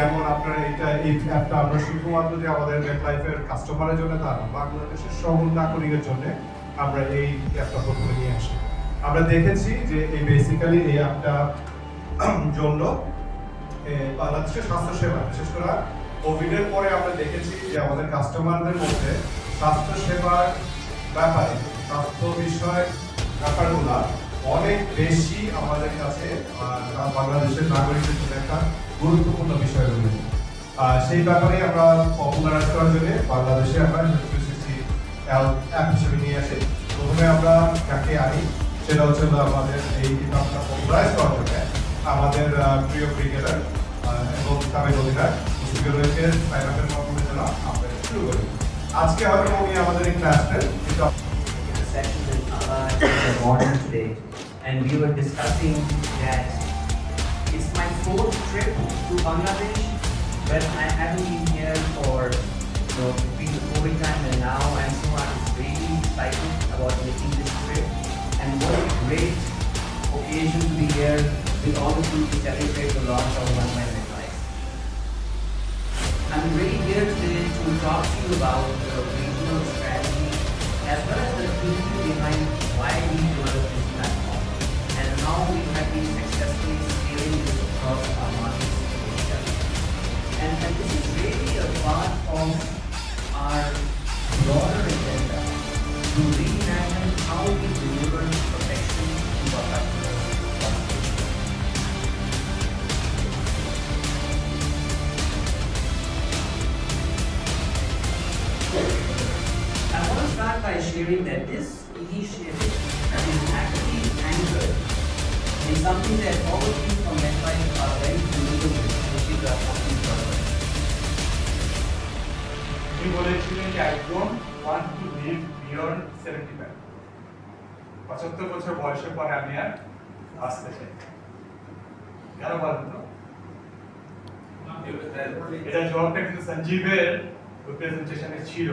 যেমন আপনার এই অ্যাপটা আমরা শুধুমাত্র যে আমাদের মেটলাইফের কাস্টমারের জন্য তা না, বাংলাদেশের সব নাগরিকের জন্য আমরা এই অ্যাপটা প্রথমে নিয়ে আসি। আমরা দেখেছি যে এই বেসিক্যালি এই অ্যাপটা জন্য বাংলাদেশের স্বাস্থ্যসেবা, বিশেষ করে কোভিডের পরে আমরা দেখেছি যে আমাদের কাস্টমারদের মধ্যে স্বাস্থ্যসেবার ব্যাপারে, স্বাস্থ্য বিষয়ক ব্যাপারগুলো অনেক বেশি আমাদের কাছে বাংলাদেশের নাগরিকদের জন্য একটা গুরুত্বপূর্ণ বিষয় রয়েছে। সেই ব্যাপারে আমরা পপুলারাইজ করার জন্য বাংলাদেশে আমরা অ্যাপ হিসেবে নিয়ে আসি। প্রথমে আমরা কাকে আনি, সেটা হচ্ছে আমাদের এই কিতাবটা পপুলারাইজ করার জন্য আমাদের প্রিয় ক্রিকেটার এবং তামিল অধিনায়ক মুশফিকুর রহিমকে সাইরাফের মাধ্যমে যেন আমরা শুরু করি। আজকে হয়তো উনি আমাদের এই ক্লাসটা and we were discussing that it's my 4th trip to Bangladesh, but I haven't been here for between the COVID time and now, and so I'm really excited about making this trip. And what a great occasion to be here with all of you to celebrate the launch of One by MetLife. I'm really here today to talk to you about the regional strategy as well as the thinking behind why we developed this platform and how we have been successfully scaling this across our markets in Asia. And this is really a part of our broader agenda to reimagine how we deliver protection to our customers. I want to start by sharing that this initiative is actually anchored in something that all of you from MetLife are very familiar with, which is our company purpose. We বলেছিলেন যে I don't want to live beyond 75. 75 বছর বয়সের পরে আমি আর বাঁচতে চাই। কেন বলেন তো? এটা জবাবটা কিন্তু সঞ্জীবের প্রেজেন্টেশনে ছিল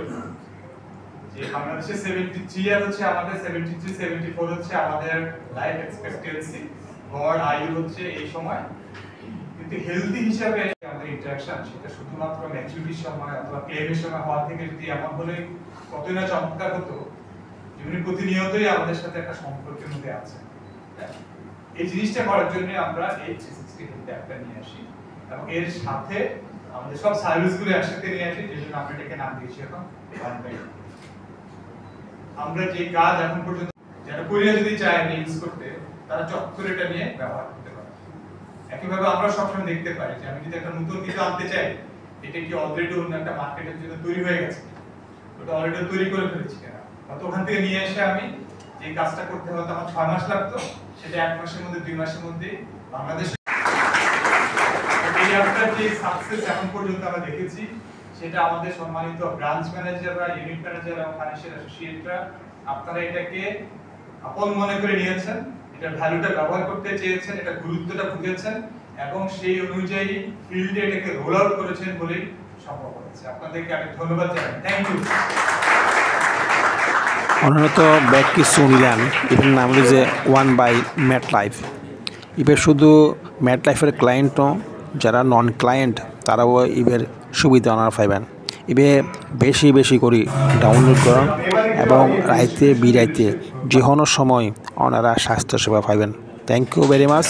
যে বাংলাদেশে 73 ইয়ার হচ্ছে আমাদের 73 74 হচ্ছে আমাদের লাইফ এক্সপেক্টেন্সি, গড় আয়ু হচ্ছে এই সময়। কিন্তু হেলদি হিসাবে আমাদের ইন্টারঅ্যাকশন সেটা শুধুমাত্র ম্যাচুরিটির সময় অথবা ক্লেমের সময় হওয়া থেকে যদি এমন হলে কতই না চমৎকার হতো, যেমনি প্রতিনিয়তই আমাদের সাথে একটা সম্পর্কের মধ্যে আছে। এই জিনিসটা করার জন্য আমরা এই 360 হেলথ অ্যাপটা নিয়ে আসি এবং এর সাথে আমাদের সব সার্ভিসগুলো একসাথে নিয়ে আসি, যে জন্য আমরা এটাকে নাম দিয়েছি এখন ওয়ান বাই। আমরা যে কাজ এখন পর্যন্ত যারা কোরিয়া যদি চায় ইউজ করতে, তারা চক্কর এটা নিয়ে ব্যবহার করতে পারে। একইভাবে আমরা সবসময় দেখতে পারি যে আমি যদি একটা নতুন কিছু আনতে চাই, এটা কি অলরেডি অন্য একটা মার্কেটের জন্য তৈরি হয়ে গেছে, ওটা অলরেডি তৈরি করে ফেলেছি কিনা, অথবা ওখান থেকে নিয়ে এসে আমি যে কাজটা করতে হতো আমার 6 মাস লাগতো, সেটা 1 মাসের মধ্যে 2 মাসের মধ্যে বাংলাদেশে এই অ্যাপটার যে সাকসেস এখন পর্যন্ত আমরা দেখেছি, সেটা আমাদের সম্মানিত ব্রাঞ্চ ম্যানেজাররা, ইউনিট ম্যানেজার এবং ফাইন্যান্সিয়াল অ্যাসোসিয়েটরা আপনারা এটাকে আপন মনে করে নিয়েছেন, এটা ভ্যালুটা ব্যবহার করতে চেয়েছেন, এটা গুরুত্বটা বুঝেছেন এবং সেই অনুযায়ী ফিল্ডে এটাকে রোল আউট করেছেন বলেই সম্ভব হয়েছে। আপনাদেরকে আমি ধন্যবাদ জানাই। Thank you. অনুনত ব্যক্তি শুনলেন এটার নাম হলো যে ওয়ান বাই MetLife। এবার শুধু MetLifeর ক্লায়েন্ট যারা নন ক্লায়েন্ট তারাও এবার সুবিধা ওনারা পাইবেন। এবে বেশি বেশি করে ডাউনলোড করেন এবং রাইতে বিরাইতে যে কোনো সময় ওনারা স্বাস্থ্যসেবা পাইবেন। Thank you very much.